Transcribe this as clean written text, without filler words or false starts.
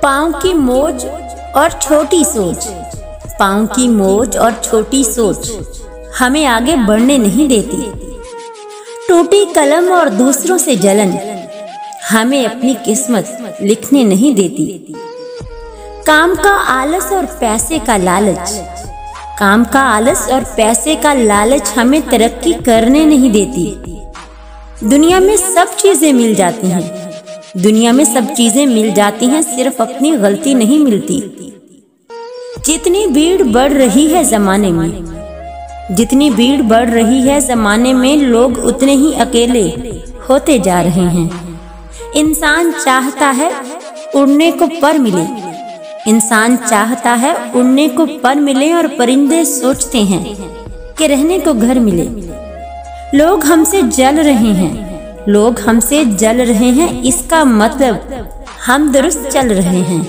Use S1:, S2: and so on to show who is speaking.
S1: पाँव की मोच और छोटी सोच, पाँव की मोच और छोटी सोच हमें आगे बढ़ने नहीं देती। टूटी कलम और दूसरों से जलन हमें अपनी किस्मत लिखने नहीं देती। काम का आलस और पैसे का लालच, काम का आलस और पैसे का लालच हमें तरक्की करने नहीं देती। दुनिया में सब चीजें मिल जाती हैं, दुनिया में सब चीजें मिल जाती हैं, सिर्फ अपनी गलती नहीं मिलती। जितनी भीड़ बढ़ रही है जमाने में, जितनी भीड़ बढ़ रही है जमाने में, लोग उतने ही अकेले होते जा रहे हैं। इंसान चाहता है उड़ने को पर मिले, इंसान चाहता है उड़ने को पर मिले, और परिंदे सोचते हैं कि रहने को घर मिले। लोग हमसे जल रहे हैं, लोग हमसे जल रहे हैं, इसका मतलब हम दुरुस्त चल रहे हैं।